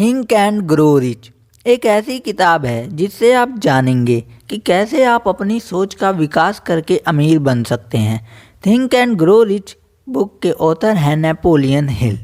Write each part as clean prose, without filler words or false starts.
Think and grow rich एक ऐसी किताब है जिससे आप जानेंगे कि कैसे आप अपनी सोच का विकास करके अमीर बन सकते हैं। Think and grow rich book के ऑथर हैं नेपोलियन हिल।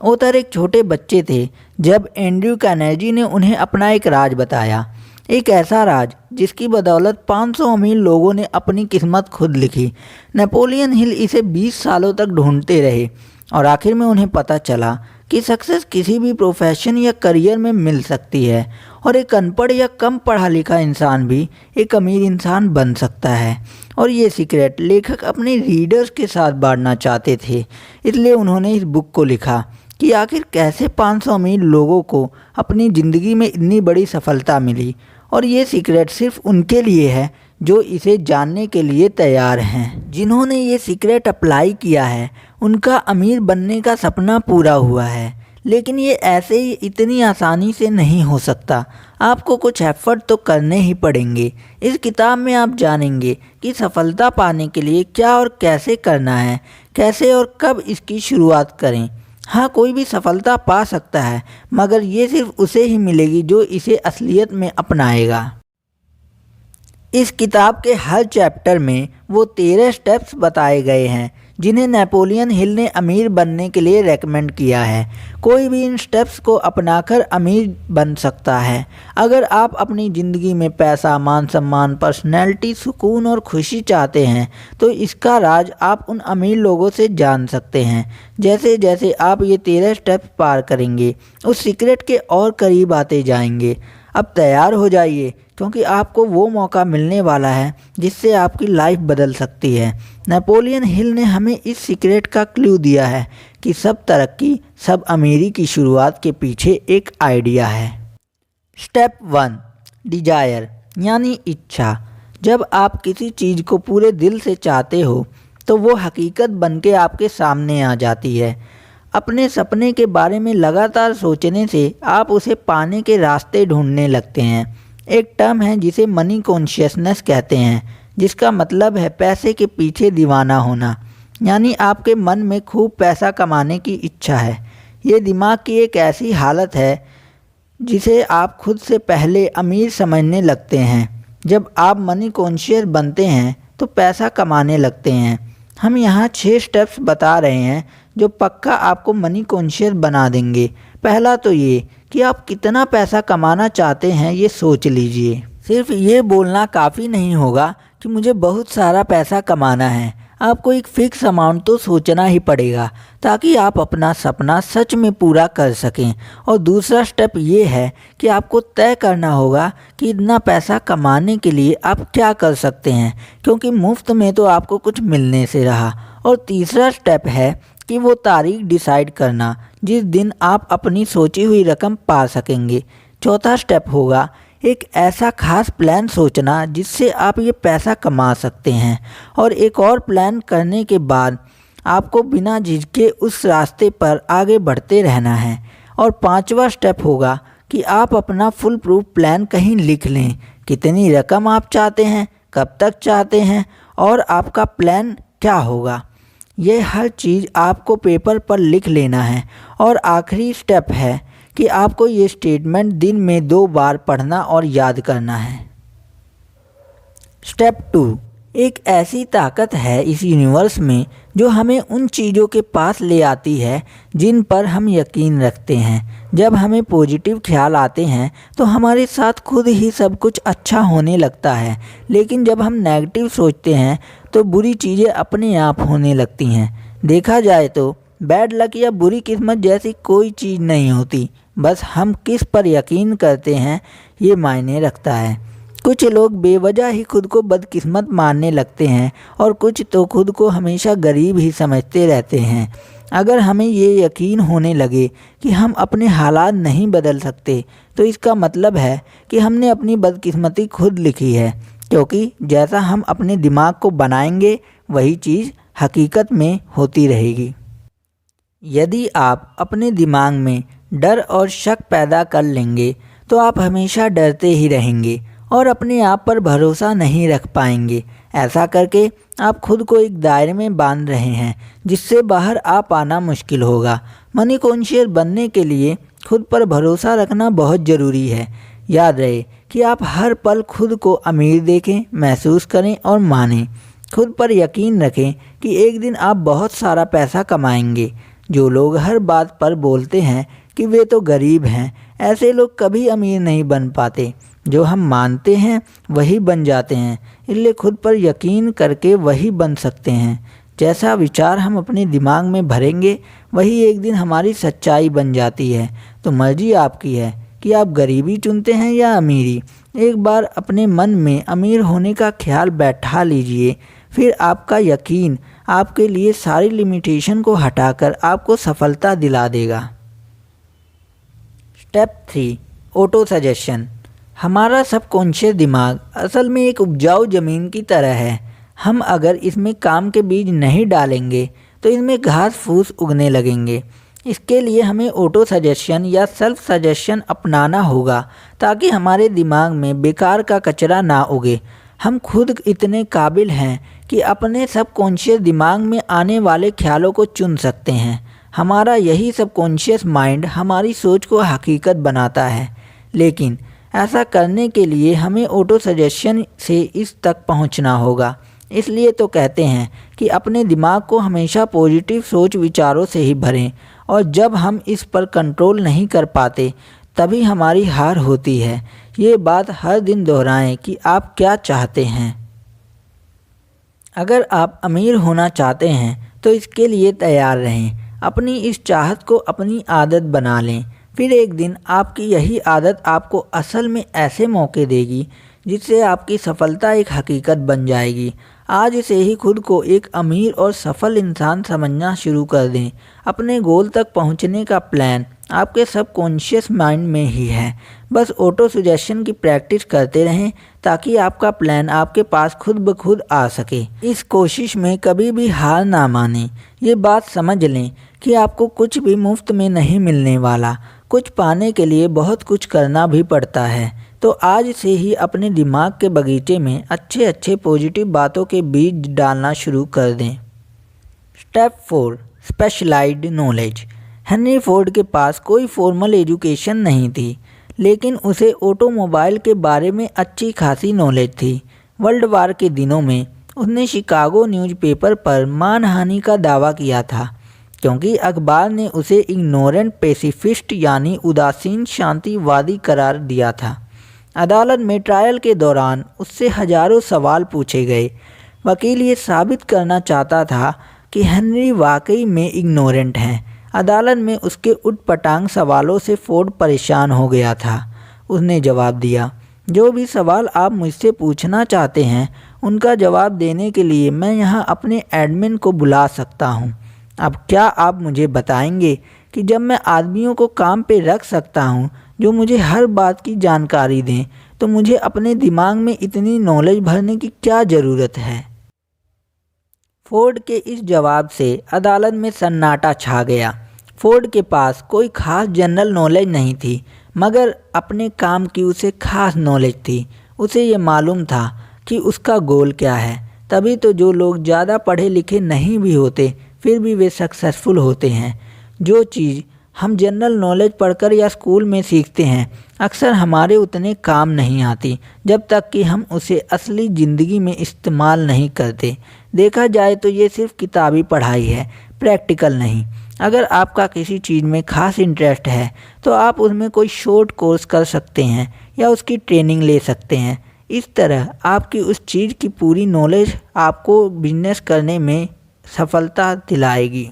ऑथर एक छोटे बच्चे थे जब एंड्रयू कार्नेगी ने उन्हें अपना एक राज बताया, एक ऐसा राज जिसकी बदौलत 500 अमीर लोगों ने अपनी किस्मत खुद लिखी। नेपोलियन हिल इसे 20 सालों तक ढूंढते रहे और आखिर में उन्हें पता चला कि सक्सेस किसी भी प्रोफेशन या करियर में मिल सकती है और एक अनपढ़ या कम पढ़ा लिखा इंसान भी एक अमीर इंसान बन सकता है। और ये सीक्रेट लेखक अपने रीडर्स के साथ बांटना चाहते थे, इसलिए उन्होंने इस बुक को लिखा कि आखिर कैसे 500 अमीर लोगों को अपनी ज़िंदगी में इतनी बड़ी सफलता मिली। और ये सीक्रेट सिर्फ उनके लिए है जो इसे जानने के लिए तैयार हैं। जिन्होंने ये सीक्रेट अप्लाई किया है उनका अमीर बनने का सपना पूरा हुआ है, लेकिन ये ऐसे ही इतनी आसानी से नहीं हो सकता। आपको कुछ एफर्ट तो करने ही पड़ेंगे। इस किताब में आप जानेंगे कि सफलता पाने के लिए क्या और कैसे करना है, कैसे और कब इसकी शुरुआत करें। हाँ, कोई भी सफलता पा सकता है, मगर ये सिर्फ उसे ही मिलेगी जो इसे असलियत में अपनाएगा। इस किताब के हर चैप्टर में वो 13 स्टेप्स बताए गए हैं जिन्हें नेपोलियन हिल ने अमीर बनने के लिए रेकमेंड किया है। कोई भी इन स्टेप्स को अपनाकर अमीर बन सकता है। अगर आप अपनी ज़िंदगी में पैसा, मान सम्मान, पर्सनैलिटी, सुकून और खुशी चाहते हैं तो इसका राज आप उन अमीर लोगों से जान सकते हैं। जैसे जैसे आप ये 13 स्टेप्स पार करेंगे उस सीक्रेट के और करीब आते जाएंगे। अब तैयार हो जाइए, क्योंकि आपको वो मौका मिलने वाला है जिससे आपकी लाइफ बदल सकती है। नेपोलियन हिल ने हमें इस सीक्रेट का क्लू दिया है कि सब तरक्की, सब अमीरी की शुरुआत के पीछे एक आइडिया है। स्टेप 1, डिजायर यानी इच्छा। जब आप किसी चीज़ को पूरे दिल से चाहते हो तो वो हकीकत बनके आपके सामने आ जाती है। अपने सपने के बारे में लगातार सोचने से आप उसे पाने के रास्ते ढूंढने लगते हैं। एक टर्म है जिसे मनी कॉन्शियसनेस कहते हैं, जिसका मतलब है पैसे के पीछे दीवाना होना। यानी आपके मन में खूब पैसा कमाने की इच्छा है। ये दिमाग की एक ऐसी हालत है जिसे आप खुद से पहले अमीर समझने लगते हैं। जब आप मनी कॉन्शियस बनते हैं तो पैसा कमाने लगते हैं। हम यहाँ 6 स्टेप्स बता रहे हैं जो पक्का आपको मनी कॉन्शियस बना देंगे। पहला तो ये कि आप कितना पैसा कमाना चाहते हैं ये सोच लीजिए। सिर्फ ये बोलना काफ़ी नहीं होगा कि मुझे बहुत सारा पैसा कमाना है। आपको एक फिक्स अमाउंट तो सोचना ही पड़ेगा ताकि आप अपना सपना सच में पूरा कर सकें। और दूसरा स्टेप ये है कि आपको तय करना होगा कि इतना पैसा कमाने के लिए आप क्या कर सकते हैं, क्योंकि मुफ्त में तो आपको कुछ मिलने से रहा। और तीसरा स्टेप है कि वो तारीख डिसाइड करना जिस दिन आप अपनी सोची हुई रकम पा सकेंगे। चौथा स्टेप होगा एक ऐसा खास प्लान सोचना जिससे आप ये पैसा कमा सकते हैं। और एक और प्लान करने के बाद आपको बिना झिझके उस रास्ते पर आगे बढ़ते रहना है। और पांचवा स्टेप होगा कि आप अपना फुल प्रूफ प्लान कहीं लिख लें। कितनी रकम आप चाहते हैं, कब तक चाहते हैं और आपका प्लान क्या होगा, ये हर चीज़ आपको पेपर पर लिख लेना है। और आखिरी स्टेप है कि आपको ये स्टेटमेंट दिन में 2 बार पढ़ना और याद करना है। स्टेप 2, एक ऐसी ताकत है इस यूनिवर्स में जो हमें उन चीज़ों के पास ले आती है जिन पर हम यकीन रखते हैं। जब हमें पॉजिटिव ख्याल आते हैं तो हमारे साथ खुद ही सब कुछ अच्छा होने लगता है, लेकिन जब हम नेगेटिव सोचते हैं तो बुरी चीज़ें अपने आप होने लगती हैं। देखा जाए तो बैड लक या बुरी किस्मत जैसी कोई चीज़ नहीं होती, बस हम किस पर यकीन करते हैं ये मायने रखता है। कुछ लोग बेवजह ही खुद को बदकिस्मत मानने लगते हैं और कुछ तो खुद को हमेशा गरीब ही समझते रहते हैं। अगर हमें ये यकीन होने लगे कि हम अपने हालात नहीं बदल सकते तो इसका मतलब है कि हमने अपनी बदकिस्मती खुद लिखी है, क्योंकि जैसा हम अपने दिमाग को बनाएंगे वही चीज़ हकीकत में होती रहेगी। यदि आप अपने दिमाग में डर और शक पैदा कर लेंगे तो आप हमेशा डरते ही रहेंगे और अपने आप पर भरोसा नहीं रख पाएंगे। ऐसा करके आप खुद को एक दायरे में बांध रहे हैं जिससे बाहर आ पाना मुश्किल होगा। मनी कॉन्शियस बनने के लिए खुद पर भरोसा रखना बहुत ज़रूरी है। याद रहे कि आप हर पल खुद को अमीर देखें, महसूस करें और मानें। खुद पर यकीन रखें कि एक दिन आप बहुत सारा पैसा कमाएंगे। जो लोग हर बात पर बोलते हैं कि वे तो गरीब हैं, ऐसे लोग कभी अमीर नहीं बन पाते। जो हम मानते हैं वही बन जाते हैं, इसलिए खुद पर यकीन करके वही बन सकते हैं। जैसा विचार हम अपने दिमाग में भरेंगे वही एक दिन हमारी सच्चाई बन जाती है। तो मर्जी आपकी है कि आप गरीबी चुनते हैं या अमीरी। एक बार अपने मन में अमीर होने का ख्याल बैठा लीजिए, फिर आपका यकीन आपके लिए सारी लिमिटेशन को हटाकर आपको सफलता दिला देगा। Step 3, auto suggestion. हमारा सबकॉन्शियस दिमाग असल में एक उपजाऊ ज़मीन की तरह है। हम अगर इसमें काम के बीज नहीं डालेंगे तो इसमें घास फूस उगने लगेंगे। इसके लिए हमें ऑटो सजेशन या सेल्फ सजेशन अपनाना होगा ताकि हमारे दिमाग में बेकार का कचरा ना उगे। हम खुद इतने काबिल हैं कि अपने सबकॉन्शियस दिमाग में आने वाले ख्यालों को चुन सकते हैं। हमारा यही सबकॉन्शियस माइंड हमारी सोच को हकीकत बनाता है, लेकिन ऐसा करने के लिए हमें ऑटो सजेशन से इस तक पहुंचना होगा। इसलिए तो कहते हैं कि अपने दिमाग को हमेशा पॉजिटिव सोच विचारों से ही भरें, और जब हम इस पर कंट्रोल नहीं कर पाते तभी हमारी हार होती है। ये बात हर दिन दोहराएं कि आप क्या चाहते हैं। अगर आप अमीर होना चाहते हैं तो इसके लिए तैयार रहें। अपनी इस चाहत को अपनी आदत बना लें। फिर एक दिन आपकी यही आदत आपको असल में ऐसे मौके देगी जिससे आपकी सफलता एक हकीकत बन जाएगी। आज से ही खुद को एक अमीर और सफल इंसान समझना शुरू कर दें। अपने गोल तक पहुंचने का प्लान आपके सबकॉन्शियस माइंड में ही है। बस ऑटो सजेशन की प्रैक्टिस करते रहें ताकि आपका प्लान आपके पास खुद ब खुद आ सके। इस कोशिश में कभी भी हार ना मानें। ये बात समझ लें कि आपको कुछ भी मुफ्त में नहीं मिलने वाला। कुछ पाने के लिए बहुत कुछ करना भी पड़ता है। तो आज से ही अपने दिमाग के बगीचे में अच्छे अच्छे पॉजिटिव बातों के बीज डालना शुरू कर दें। Step 4, specialised knowledge. Henry Ford के पास कोई फॉर्मल एजुकेशन नहीं थी, लेकिन उसे ऑटोमोबाइल के बारे में अच्छी खासी नॉलेज थी। वर्ल्ड वार के दिनों में उसने शिकागो न्यूज़पेपर पर मानहानि का दावा किया था, क्योंकि अखबार ने उसे इग्नोरेंट पेसिफिस्ट यानी उदासीन शांतिवादी करार दिया था। अदालत में ट्रायल के दौरान उससे हजारों सवाल पूछे गए। वकील ये साबित करना चाहता था कि हेनरी वाकई में इग्नोरेंट हैं। अदालत में उसके उटपटांग सवालों से फोर्ड परेशान हो गया था। उसने जवाब दिया, जो भी सवाल आप मुझसे पूछना चाहते हैं उनका जवाब देने के लिए मैं यहाँ अपने एडमिन को बुला सकता हूँ। अब क्या आप मुझे बताएंगे कि जब मैं आदमियों को काम पे रख सकता हूँ जो मुझे हर बात की जानकारी दें, तो मुझे अपने दिमाग में इतनी नॉलेज भरने की क्या ज़रूरत है। फोर्ड के इस जवाब से अदालत में सन्नाटा छा गया। फोर्ड के पास कोई खास जनरल नॉलेज नहीं थी, मगर अपने काम की उसे खास नॉलेज थी। उसे ये मालूम था कि उसका गोल क्या है। तभी तो जो लोग ज़्यादा पढ़े लिखे नहीं भी होते फिर भी वे सक्सेसफुल होते हैं। जो चीज़ हम जनरल नॉलेज पढ़कर या स्कूल में सीखते हैं अक्सर हमारे उतने काम नहीं आती जब तक कि हम उसे असली ज़िंदगी में इस्तेमाल नहीं करते। देखा जाए तो ये सिर्फ किताबी पढ़ाई है, प्रैक्टिकल नहीं। अगर आपका किसी चीज़ में खास इंटरेस्ट है तो आप उसमें कोई शॉर्ट कोर्स कर सकते हैं या उसकी ट्रेनिंग ले सकते हैं। इस तरह आपकी उस चीज़ की पूरी नॉलेज आपको बिजनेस करने में सफलता दिलाएगी।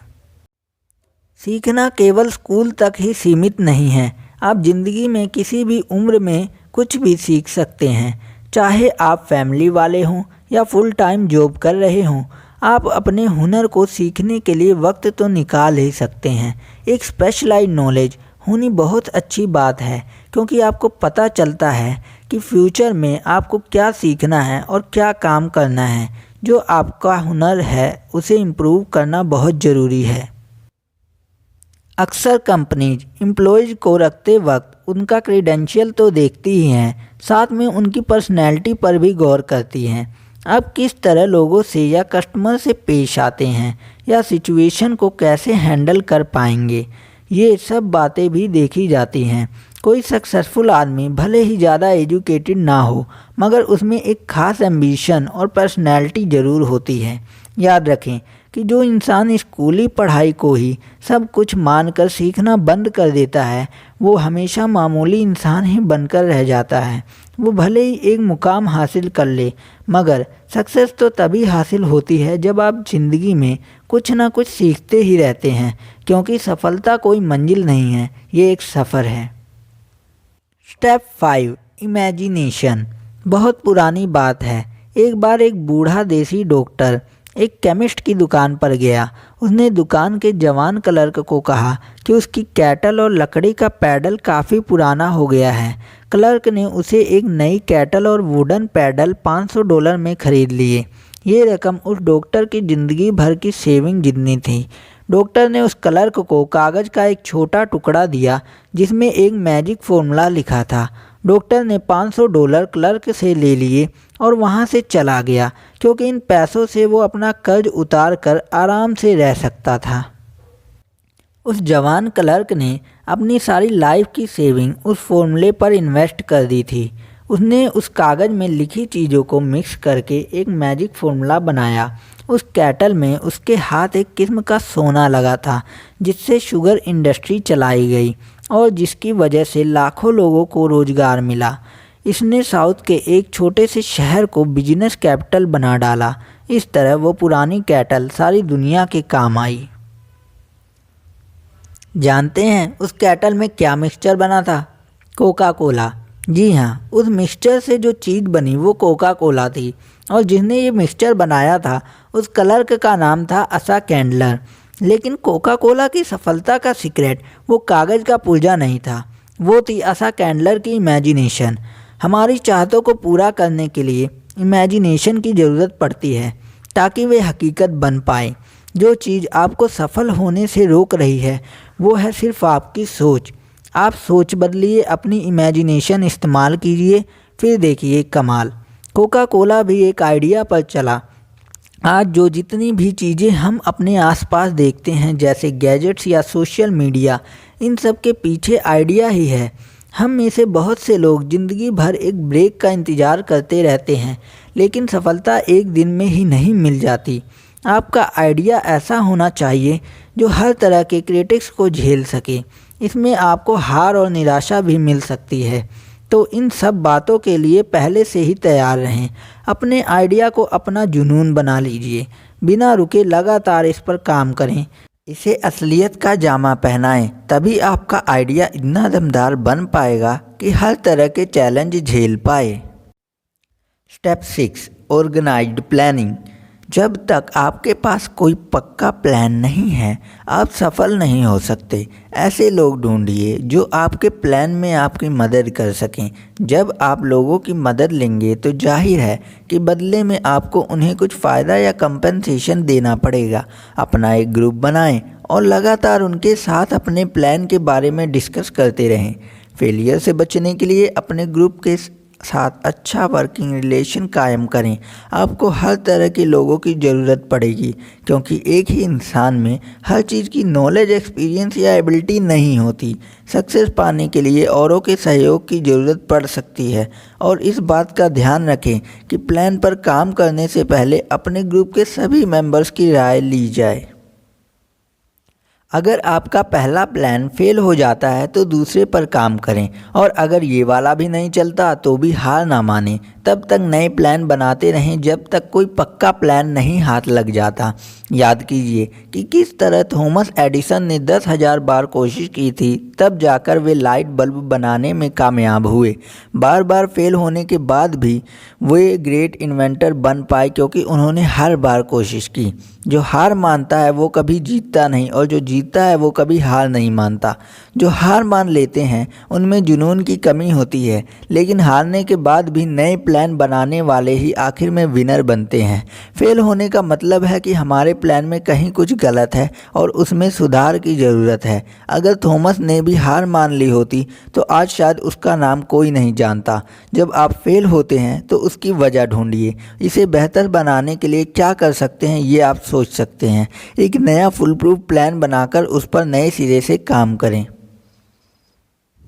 सीखना केवल स्कूल तक ही सीमित नहीं है। आप ज़िंदगी में किसी भी उम्र में कुछ भी सीख सकते हैं, चाहे आप फैमिली वाले हों या फुल टाइम जॉब कर रहे हों। आप अपने हुनर को सीखने के लिए वक्त तो निकाल ही सकते हैं। एक स्पेशलाइज्ड नॉलेज होनी बहुत अच्छी बात है, क्योंकि आपको पता चलता है कि फ्यूचर में आपको क्या सीखना है और क्या काम करना है। जो आपका हुनर है उसे इम्प्रूव करना बहुत ज़रूरी है। अक्सर कंपनीज एम्प्लॉयज़ को रखते वक्त उनका क्रेडेंशियल तो देखती ही हैं, साथ में उनकी पर्सनैलिटी पर भी गौर करती हैं। आप किस तरह लोगों से या कस्टमर से पेश आते हैं या सिचुएशन को कैसे हैंडल कर पाएंगे। ये सब बातें भी देखी जाती हैं। कोई सक्सेसफुल आदमी भले ही ज़्यादा एजुकेटेड ना हो, मगर उसमें एक खास एम्बिशन और पर्सनैलिटी ज़रूर होती है। याद रखें कि जो इंसान स्कूली पढ़ाई को ही सब कुछ मानकर सीखना बंद कर देता है, वो हमेशा मामूली इंसान ही बनकर रह जाता है। वो भले ही एक मुकाम हासिल कर ले, मगर सक्सेस तो तभी हासिल होती है जब आप ज़िंदगी में कुछ ना कुछ सीखते ही रहते हैं, क्योंकि सफलता कोई मंजिल नहीं है, ये एक सफ़र है। Step 5, imagination. बहुत पुरानी बात है। एक बार एक बूढ़ा देसी डॉक्टर एक केमिस्ट की दुकान पर गया। उसने दुकान के जवान क्लर्क को कहा कि उसकी कैटल और लकड़ी का पैडल काफ़ी पुराना हो गया है। क्लर्क ने उसे एक नई कैटल और वुडन पैडल $500 में खरीद लिए। ये रकम उस डॉक्टर की ज़िंदगी भर की सेविंग जितनी थी। डॉक्टर ने उस क्लर्क को कागज़ का एक छोटा टुकड़ा दिया जिसमें एक मैजिक फॉर्मूला लिखा था। डॉक्टर ने $500 क्लर्क से ले लिए और वहाँ से चला गया, क्योंकि इन पैसों से वो अपना कर्ज उतार कर आराम से रह सकता था। उस जवान क्लर्क ने अपनी सारी लाइफ की सेविंग उस फॉर्मूले पर इन्वेस्ट कर दी थी। उसने उस कागज़ में लिखी चीज़ों को मिक्स करके एक मैजिक फॉर्मूला बनाया। उस कैटल में उसके हाथ एक किस्म का सोना लगा था, जिससे शुगर इंडस्ट्री चलाई गई और जिसकी वजह से लाखों लोगों को रोज़गार मिला। इसने साउथ के एक छोटे से शहर को बिजनेस कैपिटल बना डाला। इस तरह वो पुरानी कैटल सारी दुनिया के काम आई। जानते हैं उस कैटल में क्या मिक्सचर बना था? Coca Cola. जी हाँ, उस मिक्सचर से जो चीज़ बनी वो कोका कोला थी, और जिसने ये मिक्सचर बनाया था उस क्लर्क का नाम था आसा कैंडलर। लेकिन कोका कोला की सफलता का सीक्रेट वो कागज़ का पुर्जा नहीं था, वो थी आसा कैंडलर की इमेजिनेशन। हमारी चाहतों को पूरा करने के लिए इमेजिनेशन की ज़रूरत पड़ती है, ताकि वे हकीकत बन पाए। जो चीज़ आपको सफल होने से रोक रही है वो है सिर्फ आपकी सोच। आप सोच बदलिए, अपनी इमेजिनेशन इस्तेमाल कीजिए, फिर देखिए कमाल। कोका कोला भी एक आइडिया पर चला। आज जो जितनी भी चीज़ें हम अपने आसपास देखते हैं, जैसे गैजेट्स या सोशल मीडिया, इन सब के पीछे आइडिया ही है। हम में से बहुत से लोग ज़िंदगी भर एक ब्रेक का इंतज़ार करते रहते हैं, लेकिन सफलता एक दिन में ही नहीं मिल जाती। आपका आइडिया ऐसा होना चाहिए जो हर तरह के क्रिटिक्स को झेल सके। इसमें आपको हार और निराशा भी मिल सकती है, तो इन सब बातों के लिए पहले से ही तैयार रहें। अपने आइडिया को अपना जुनून बना लीजिए, बिना रुके लगातार इस पर काम करें, इसे असलियत का जामा पहनाएं, तभी आपका आइडिया इतना दमदार बन पाएगा कि हर तरह के चैलेंज झेल पाए। Step 6, organised planning. जब तक आपके पास कोई पक्का प्लान नहीं है, आप सफल नहीं हो सकते। ऐसे लोग ढूंढिए जो आपके प्लान में आपकी मदद कर सकें। जब आप लोगों की मदद लेंगे तो जाहिर है कि बदले में आपको उन्हें कुछ फ़ायदा या कंपनसेशन देना पड़ेगा। अपना एक ग्रुप बनाएं और लगातार उनके साथ अपने प्लान के बारे में डिस्कस करते रहें। फेलियर से बचने के लिए अपने ग्रुप के साथ अच्छा वर्किंग रिलेशन कायम करें। आपको हर तरह के लोगों की ज़रूरत पड़ेगी, क्योंकि एक ही इंसान में हर चीज़ की नॉलेज, एक्सपीरियंस या एबिलिटी नहीं होती। सक्सेस पाने के लिए औरों के सहयोग की ज़रूरत पड़ सकती है, और इस बात का ध्यान रखें कि प्लान पर काम करने से पहले अपने ग्रुप के सभी मेंबर्स की राय ली जाए। अगर आपका पहला प्लान फेल हो जाता है तो दूसरे पर काम करें, और अगर ये वाला भी नहीं चलता तो भी हार ना मानें। तब तक नए प्लान बनाते रहें जब तक कोई पक्का प्लान नहीं हाथ लग जाता। याद कीजिए कि किस तरह थॉमस एडिसन ने 10,000 बार कोशिश की थी, तब जाकर वे लाइट बल्ब बनाने में कामयाब हुए। बार बार फेल होने के बाद भी वे ग्रेट इन्वेंटर बन पाए, क्योंकि उन्होंने हर बार कोशिश की। जो हार मानता है वो कभी जीतता नहीं, और जो जीतता है वो कभी हार नहीं मानता। जो हार मान लेते हैं उनमें जुनून की कमी होती है, लेकिन हारने के बाद भी नए प्लान बनाने वाले ही आखिर में विनर बनते हैं। फेल होने का मतलब है कि हमारे प्लान में कहीं कुछ गलत है और उसमें सुधार की ज़रूरत है। अगर थॉमस ने भी हार मान ली होती तो आज शायद उसका नाम कोई नहीं जानता। जब आप फेल होते हैं तो उसकी वजह ढूंढिए। इसे बेहतर बनाने के लिए क्या कर सकते हैं ये आप सोच सकते हैं। एक नया फुल प्रूफ प्लान बनाकर बनाकर उस पर नए सिरे से काम करें।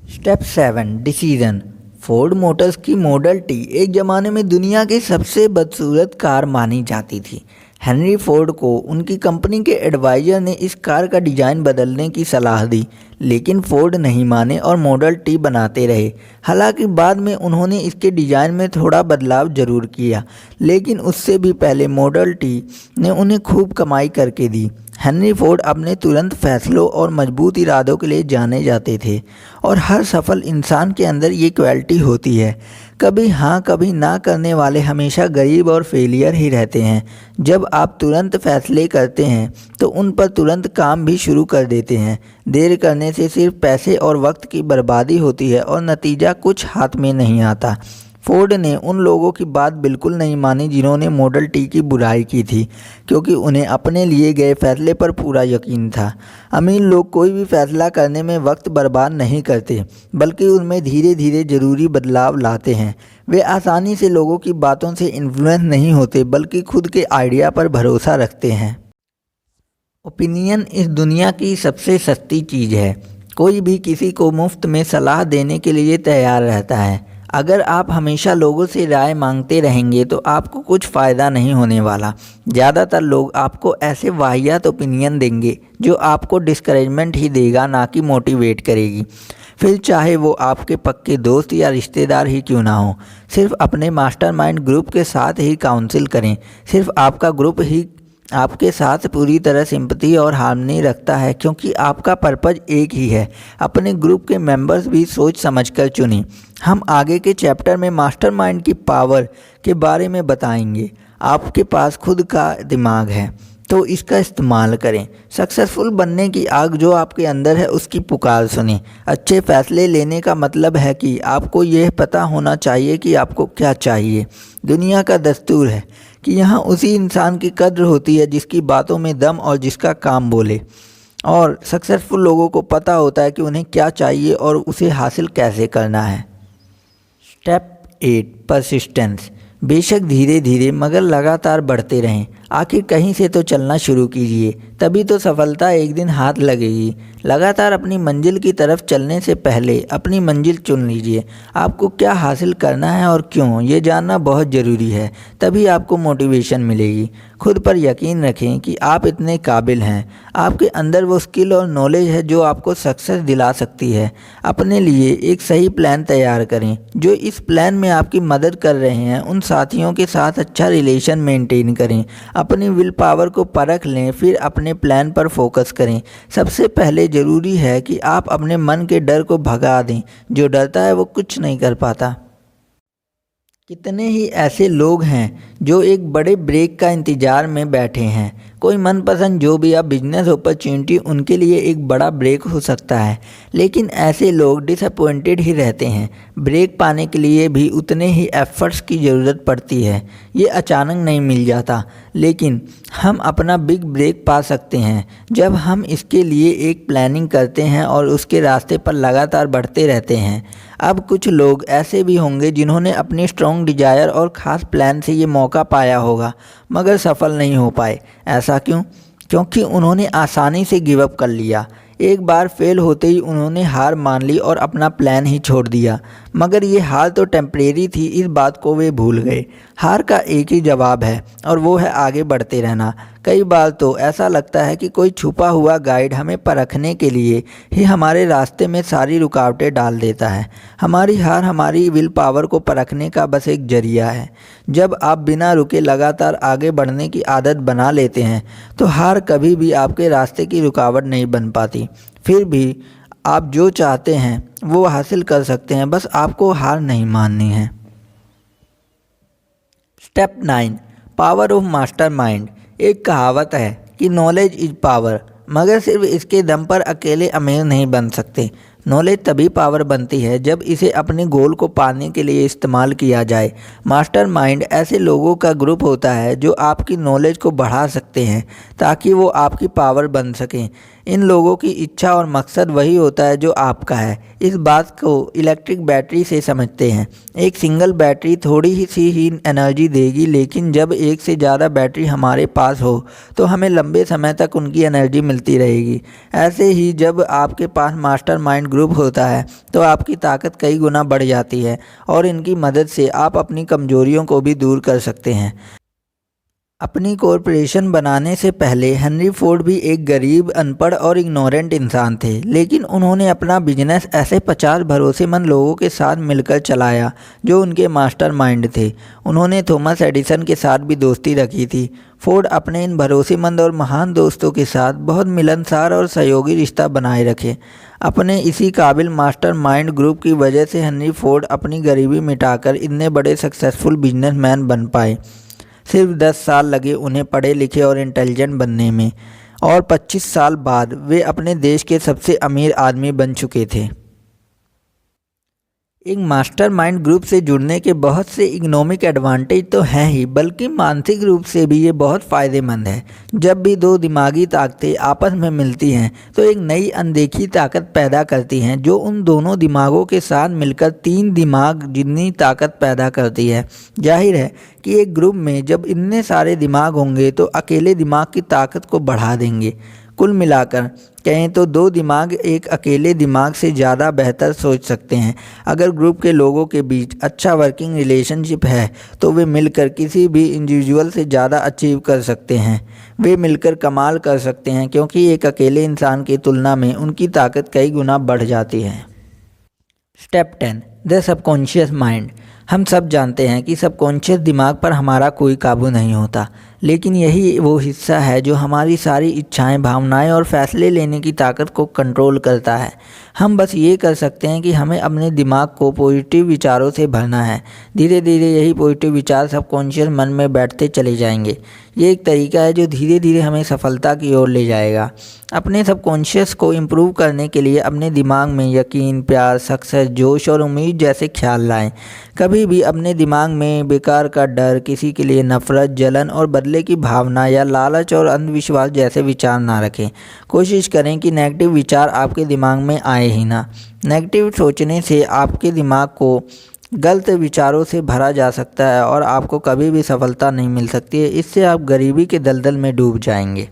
Step 7 decision. फोर्ड मोटर्स की मॉडल टी एक ज़माने में दुनिया की सबसे बदसूरत कार मानी जाती थी। हेनरी फोर्ड को उनकी कंपनी के एडवाइज़र ने इस कार का डिज़ाइन बदलने की सलाह दी, लेकिन फोर्ड नहीं माने और मॉडल टी बनाते रहे। हालांकि बाद में उन्होंने इसके डिज़ाइन में थोड़ा बदलाव ज़रूर किया, लेकिन उससे भी पहले मॉडल टी ने उन्हें खूब कमाई करके दी। हेनरी फोर्ड अपने तुरंत फैसलों और मजबूत इरादों के लिए जाने जाते थे, और हर सफल इंसान के अंदर ये क्वालिटी होती है। कभी हाँ कभी ना करने वाले हमेशा गरीब और फेलियर ही रहते हैं। जब आप तुरंत फैसले करते हैं तो उन पर तुरंत काम भी शुरू कर देते हैं। देर करने से सिर्फ पैसे और वक्त की बर्बादी होती है और नतीजा कुछ हाथ में नहीं आता। फोर्ड ने उन लोगों की बात बिल्कुल नहीं मानी जिन्होंने मॉडल टी की बुराई की थी, क्योंकि उन्हें अपने लिए गए फैसले पर पूरा यकीन था। अमीर लोग कोई भी फैसला करने में वक्त बर्बाद नहीं करते, बल्कि उनमें धीरे धीरे ज़रूरी बदलाव लाते हैं। वे आसानी से लोगों की बातों से इन्फ्लुएंस नहीं होते, बल्कि खुद के आइडिया पर भरोसा रखते हैं। ओपिनियन इस दुनिया की सबसे सस्ती चीज़ है। कोई भी किसी को मुफ्त में सलाह देने के लिए तैयार रहता है। अगर आप हमेशा लोगों से राय मांगते रहेंगे तो आपको कुछ फ़ायदा नहीं होने वाला। ज़्यादातर लोग आपको ऐसे वाहियात ओपिनियन देंगे जो आपको डिस्करेजमेंट ही देगा, ना कि मोटिवेट करेगी। फिर चाहे वो आपके पक्के दोस्त या रिश्तेदार ही क्यों ना हो। सिर्फ अपने मास्टरमाइंड ग्रुप के साथ ही काउंसिल करें। सिर्फ आपका ग्रुप ही आपके साथ पूरी तरह सिंपैथी और हार्मनी रखता है, क्योंकि आपका पर्पज एक ही है। अपने ग्रुप के मेंबर्स भी सोच समझकर चुनें। हम आगे के चैप्टर में मास्टरमाइंड की पावर के बारे में बताएंगे। आपके पास खुद का दिमाग है तो इसका इस्तेमाल करें। सक्सेसफुल बनने की आग जो आपके अंदर है उसकी पुकार सुनें। अच्छे फैसले लेने का मतलब है कि आपको यह पता होना चाहिए कि आपको क्या चाहिए। दुनिया का दस्तूर है कि यहाँ उसी इंसान की कद्र होती है जिसकी बातों में दम और जिसका काम बोले। और सक्सेसफुल लोगों को पता होता है कि उन्हें क्या चाहिए और उसे हासिल कैसे करना है। Step 8 persistence. बेशक धीरे धीरे मगर लगातार बढ़ते रहें। आखिर कहीं से तो चलना शुरू कीजिए, तभी तो सफलता एक दिन हाथ लगेगी। लगातार अपनी मंजिल की तरफ चलने से पहले अपनी मंजिल चुन लीजिए। आपको क्या हासिल करना है और क्यों, ये जानना बहुत ज़रूरी है। तभी आपको मोटिवेशन मिलेगी। खुद पर यकीन रखें कि आप इतने काबिल हैं। आपके अंदर वो स्किल और नॉलेज है जो आपको सक्सेस दिला सकती है। अपने लिए एक सही प्लान तैयार करें। जो इस प्लान में आपकी मदद कर रहे हैं उन साथियों के साथ अच्छा रिलेशन मेंटेन करें। अपनी विल पावर को परख लें, फिर अपने प्लान पर फोकस करें। सबसे पहले ज़रूरी है कि आप अपने मन के डर को भगा दें। जो डरता है वो कुछ नहीं कर पाता। कितने ही ऐसे लोग हैं जो एक बड़े ब्रेक का इंतज़ार में बैठे हैं। कोई मनपसंद जॉब या बिजनेस अपॉर्चुनिटी उनके लिए एक बड़ा ब्रेक हो सकता है, लेकिन ऐसे लोग डिसअपॉइंटेड ही रहते हैं। ब्रेक पाने के लिए भी उतने ही एफर्ट्स की ज़रूरत पड़ती है। ये अचानक नहीं मिल जाता, लेकिन हम अपना बिग ब्रेक पा सकते हैं जब हम इसके लिए एक प्लानिंग करते हैं और उसके रास्ते पर लगातार बढ़ते रहते हैं। अब कुछ लोग ऐसे भी होंगे जिन्होंने अपनी स्ट्रॉन्ग डिजायर और ख़ास प्लान से ये मौका पाया होगा, मगर सफल नहीं हो पाए। ऐसा क्यों? क्योंकि उन्होंने आसानी से गिव अप कर लिया। एक बार फेल होते ही उन्होंने हार मान ली और अपना प्लान ही छोड़ दिया। मगर ये हार तो टेम्परेरी थी, इस बात को वे भूल गए। हार का एक ही जवाब है और वो है आगे बढ़ते रहना। कई बार तो ऐसा लगता है कि कोई छुपा हुआ गाइड हमें परखने के लिए ही हमारे रास्ते में सारी रुकावटें डाल देता है। हमारी हार हमारी विल पावर को परखने का बस एक जरिया है। जब आप बिना रुके लगातार आगे बढ़ने की आदत बना लेते हैं तो हार कभी भी आपके रास्ते की रुकावट नहीं बन पाती। फिर भी आप जो चाहते हैं वो हासिल कर सकते हैं, बस आपको हार नहीं माननी है। Step 9 power of mastermind. एक कहावत है कि नॉलेज इज पावर, मगर सिर्फ इसके दम पर अकेले अमीर नहीं बन सकते। नॉलेज तभी पावर बनती है जब इसे अपने गोल को पाने के लिए इस्तेमाल किया जाए। मास्टरमाइंड ऐसे लोगों का ग्रुप होता है जो आपकी नॉलेज को बढ़ा सकते हैं ताकि वो आपकी पावर बन सकें। इन लोगों की इच्छा और मकसद वही होता है जो आपका है। इस बात को इलेक्ट्रिक बैटरी से समझते हैं। एक सिंगल बैटरी थोड़ी ही एनर्जी देगी, लेकिन जब एक से ज़्यादा बैटरी हमारे पास हो तो हमें लंबे समय तक उनकी एनर्जी मिलती रहेगी। ऐसे ही जब आपके पास मास्टरमाइंड ग्रुप होता है तो आपकी ताकत कई गुना बढ़ जाती है और इनकी मदद से आप अपनी कमजोरियों को भी दूर कर सकते हैं। अपनी कॉरपोरेशन बनाने से पहले हेनरी फोर्ड भी एक गरीब, अनपढ़ और इग्नोरेंट इंसान थे, लेकिन उन्होंने अपना बिजनेस ऐसे 50 भरोसेमंद लोगों के साथ मिलकर चलाया जो उनके मास्टरमाइंड थे। उन्होंने थॉमस एडिसन के साथ भी दोस्ती रखी थी। फोर्ड अपने इन भरोसेमंद और महान दोस्तों के साथ बहुत मिलनसार और सहयोगी रिश्ता बनाए रखे। अपने इसी काबिल मास्टरमाइंड ग्रुप की वजह से हेनरी फोर्ड अपनी गरीबी मिटाकर इतने बड़े सक्सेसफुल बिजनेसमैन बन पाए। सिर्फ 10 साल लगे उन्हें पढ़े लिखे और इंटेलिजेंट बनने में, और 25 साल बाद वे अपने देश के सबसे अमीर आदमी बन चुके थे। एक मास्टरमाइंड ग्रुप से जुड़ने के बहुत से इकोनॉमिक एडवांटेज तो हैं ही, बल्कि मानसिक रूप से भी ये बहुत फ़ायदेमंद है। जब भी दो दिमागी ताकतें आपस में मिलती हैं तो एक नई अनदेखी ताकत पैदा करती हैं, जो उन दोनों दिमागों के साथ मिलकर 3 दिमाग जितनी ताकत पैदा करती है। जाहिर है कि एक ग्रुप में जब इतने सारे दिमाग होंगे तो अकेले दिमाग की ताकत को बढ़ा देंगे। कुल मिलाकर कहें तो 2 दिमाग एक अकेले दिमाग से ज़्यादा बेहतर सोच सकते हैं। अगर ग्रुप के लोगों के बीच अच्छा वर्किंग रिलेशनशिप है तो वे मिलकर किसी भी इंडिविजुअल से ज़्यादा अचीव कर सकते हैं। वे मिलकर कमाल कर सकते हैं, क्योंकि एक अकेले इंसान की तुलना में उनकी ताकत कई गुना बढ़ जाती है। Step 10, the subconscious mind. हम सब जानते हैं कि सबकॉन्शियस दिमाग पर हमारा कोई काबू नहीं होता, लेकिन यही वो हिस्सा है जो हमारी सारी इच्छाएं, भावनाएं और फैसले लेने की ताकत को कंट्रोल करता है। हम बस ये कर सकते हैं कि हमें अपने दिमाग को पॉजिटिव विचारों से भरना है। धीरे धीरे यही पॉजिटिव विचार सबकॉन्शियस मन में बैठते चले जाएंगे। ये एक तरीका है जो धीरे धीरे हमें सफलता की ओर ले जाएगा। अपने सबकॉन्शियस को इम्प्रूव करने के लिए अपने दिमाग में यकीन, प्यार, सक्सेस, जोश और उम्मीद जैसे ख्याल लाएं। कभी भी अपने दिमाग में बेकार का डर, किसी के लिए नफरत, जलन और बदले की भावना या लालच और अंधविश्वास जैसे विचार ना रखें। कोशिश करें कि नेगेटिव विचार आपके दिमाग में आए ही ना। नेगेटिव सोचने से आपके दिमाग को गलत विचारों से भरा जा सकता है और आपको कभी भी सफलता नहीं मिल सकती है। इससे आप गरीबी के दलदल में डूब जाएंगे।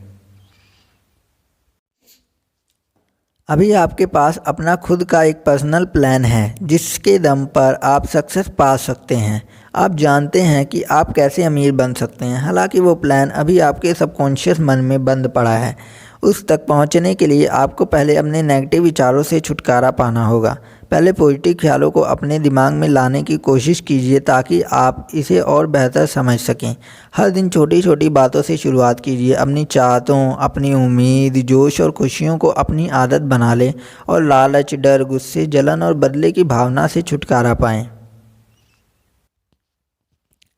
अभी आपके पास अपना खुद का एक पर्सनल प्लान है जिसके दम पर आप सक्सेस पा सकते हैं। आप जानते हैं कि आप कैसे अमीर बन सकते हैं। हालांकि वो प्लान अभी आपके सबकॉन्शियस मन में बंद पड़ा है। उस तक पहुंचने के लिए आपको पहले अपने नेगेटिव विचारों से छुटकारा पाना होगा। पहले पॉजिटिव ख्यालों को अपने दिमाग में लाने की कोशिश कीजिए ताकि आप इसे और बेहतर समझ सकें। हर दिन छोटी छोटी बातों से शुरुआत कीजिए। अपनी चाहतों, अपनी उम्मीद, जोश और खुशियों को अपनी आदत बना लें और लालच, डर, गुस्से, जलन और बदले की भावना से छुटकारा पाएं।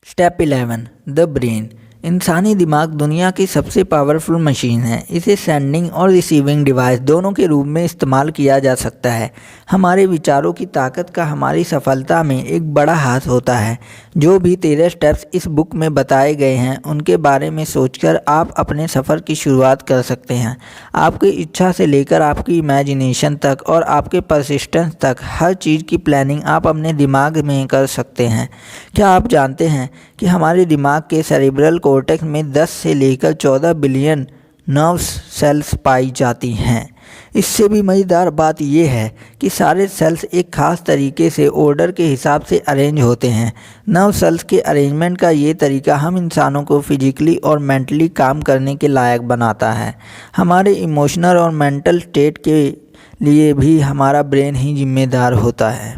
Step 11, the brain. इंसानी दिमाग दुनिया की सबसे पावरफुल मशीन है। इसे सेंडिंग और रिसीविंग डिवाइस दोनों के रूप में इस्तेमाल किया जा सकता है। हमारे विचारों की ताकत का हमारी सफलता में एक बड़ा हाथ होता है। जो भी 13 स्टेप्स इस बुक में बताए गए हैं उनके बारे में सोचकर आप अपने सफ़र की शुरुआत कर सकते हैं। आपकी इच्छा से लेकर आपकी इमेजिनेशन तक और आपके परसिस्टेंस तक हर चीज़ की प्लानिंग आप अपने दिमाग में कर सकते हैं। क्या आप जानते हैं कि हमारे दिमाग के सेरेब्रल कॉर्टेक्स में 10 से लेकर 14 बिलियन नर्व्स सेल्स पाई जाती हैं। इससे भी मज़ेदार बात यह है कि सारे सेल्स एक ख़ास तरीके से ऑर्डर के हिसाब से अरेंज होते हैं। नर्व सेल्स के अरेंजमेंट का ये तरीका हम इंसानों को फिजिकली और मेंटली काम करने के लायक बनाता है। हमारे इमोशनल और मेंटल स्टेट के लिए भी हमारा ब्रेन ही जिम्मेदार होता है।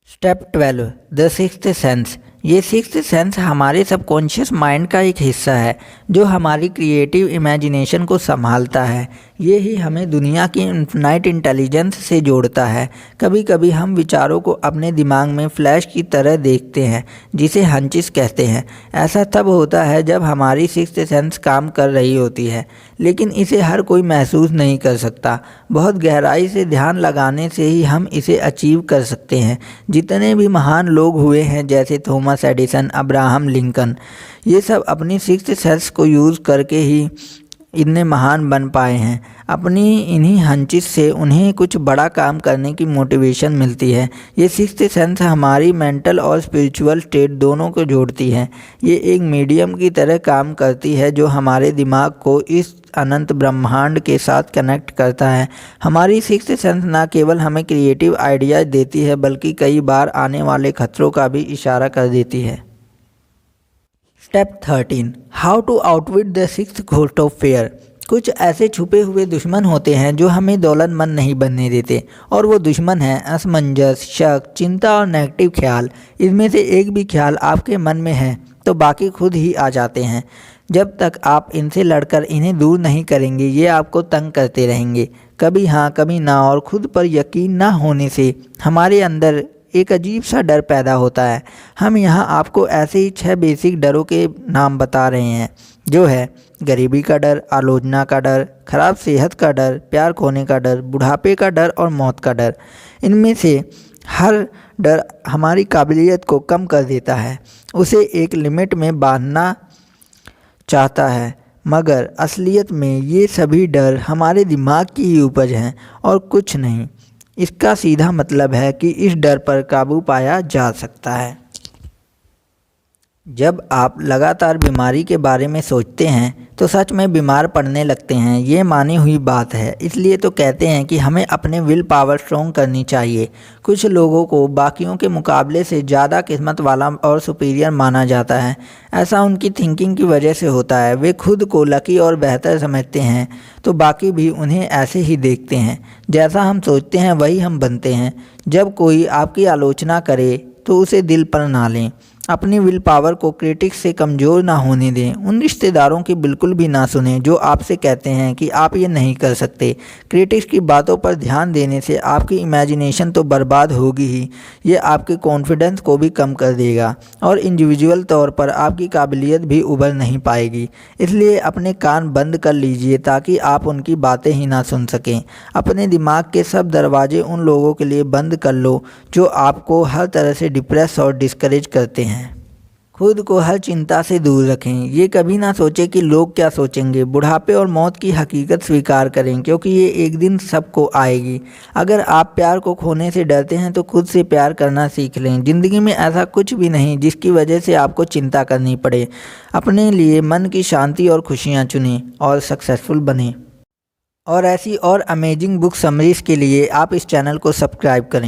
Step 12, the sixth sense. ये सिक्स्थ सेंस हमारे सबकॉन्शियस माइंड का एक हिस्सा है जो हमारी क्रिएटिव इमेजिनेशन को संभालता है। ये ही हमें दुनिया की इन्फिनाइट इंटेलिजेंस से जोड़ता है। कभी कभी हम विचारों को अपने दिमाग में फ्लैश की तरह देखते हैं, जिसे हंचिस कहते हैं। ऐसा तब होता है जब हमारी सिक्स्थ सेंस काम कर रही होती है, लेकिन इसे हर कोई महसूस नहीं कर सकता। बहुत गहराई से ध्यान लगाने से ही हम इसे अचीव कर सकते हैं। जितने भी महान लोग हुए हैं जैसे थॉमस एडिसन, अब्राहम लिंकन, ये सब अपनी सिक्स्थ सेंस को यूज़ करके ही इतने महान बन पाए हैं। अपनी इन्हीं हंचिस से उन्हें कुछ बड़ा काम करने की मोटिवेशन मिलती है। ये सिक्स्थ सेंस हमारी मेंटल और स्पिरिचुअल स्टेट दोनों को जोड़ती है। ये एक मीडियम की तरह काम करती है जो हमारे दिमाग को इस अनंत ब्रह्मांड के साथ कनेक्ट करता है। हमारी सिक्स्थ सेंस ना केवल हमें क्रिएटिव आइडियाज देती है बल्कि कई बार आने वाले खतरों का भी इशारा कर देती है। Step 13, how to outwit the sixth ghost of fear. कुछ ऐसे छुपे हुए दुश्मन होते हैं जो हमें दौलतमंद नहीं बनने देते, और वो दुश्मन हैं असमंजस, शक, चिंता और नेगेटिव ख्याल। इनमें से एक भी ख्याल आपके मन में है तो बाकी खुद ही आ जाते हैं। जब तक आप इनसे लड़कर इन्हें दूर नहीं करेंगे ये आपको तंग करते रहेंगे, कभी हाँ कभी ना, और खुद पर यकीन ना होने से हमारे अंदर एक अजीब सा डर पैदा होता है। हम यहाँ आपको ऐसे ही 6 बेसिक डरों के नाम बता रहे हैं, जो है गरीबी का डर, आलोचना का डर, खराब सेहत का डर, प्यार खोने का डर, बुढ़ापे का डर और मौत का डर। इनमें से हर डर हमारी काबिलियत को कम कर देता है, उसे एक लिमिट में बांधना चाहता है, मगर असलियत में ये सभी डर हमारे दिमाग की ही उपज हैं और कुछ नहीं। इसका सीधा मतलब है कि इस डर पर काबू पाया जा सकता है। जब आप लगातार बीमारी के बारे में सोचते हैं तो सच में बीमार पड़ने लगते हैं, ये मानी हुई बात है। इसलिए तो कहते हैं कि हमें अपने विल पावर स्ट्रॉन्ग करनी चाहिए। कुछ लोगों को बाकियों के मुकाबले से ज़्यादा किस्मत वाला और सुपीरियर माना जाता है। ऐसा उनकी थिंकिंग की वजह से होता है। वे खुद को लकी और बेहतर समझते हैं तो बाकी भी उन्हें ऐसे ही देखते हैं। जैसा हम सोचते हैं वही हम बनते हैं। जब कोई आपकी आलोचना करे तो उसे दिल पर ना लें। अपनी विल पावर को क्रिटिक्स से कमज़ोर ना होने दें। उन रिश्तेदारों की बिल्कुल भी ना सुनें जो आपसे कहते हैं कि आप ये नहीं कर सकते। क्रिटिक्स की बातों पर ध्यान देने से आपकी इमेजिनेशन तो बर्बाद होगी ही, ये आपके कॉन्फिडेंस को भी कम कर देगा और इंडिविजुअल तौर पर आपकी काबिलियत भी उभर नहीं पाएगी। इसलिए अपने कान बंद कर लीजिए ताकि आप उनकी बातें ही ना सुन सकें। अपने दिमाग के सब दरवाजे उन लोगों के लिए बंद कर लो जो आपको हर तरह से डिप्रेस और डिस्करेज करते हैं। खुद को हर चिंता से दूर रखें। ये कभी ना सोचें कि लोग क्या सोचेंगे। बुढ़ापे और मौत की हकीकत स्वीकार करें क्योंकि ये एक दिन सबको आएगी। अगर आप प्यार को खोने से डरते हैं तो खुद से प्यार करना सीख लें। ज़िंदगी में ऐसा कुछ भी नहीं जिसकी वजह से आपको चिंता करनी पड़े। अपने लिए मन की शांति और खुशियाँ चुनें और सक्सेसफुल बनें। और ऐसी और अमेजिंग बुक समरीज के लिए आप इस चैनल को सब्सक्राइब करें।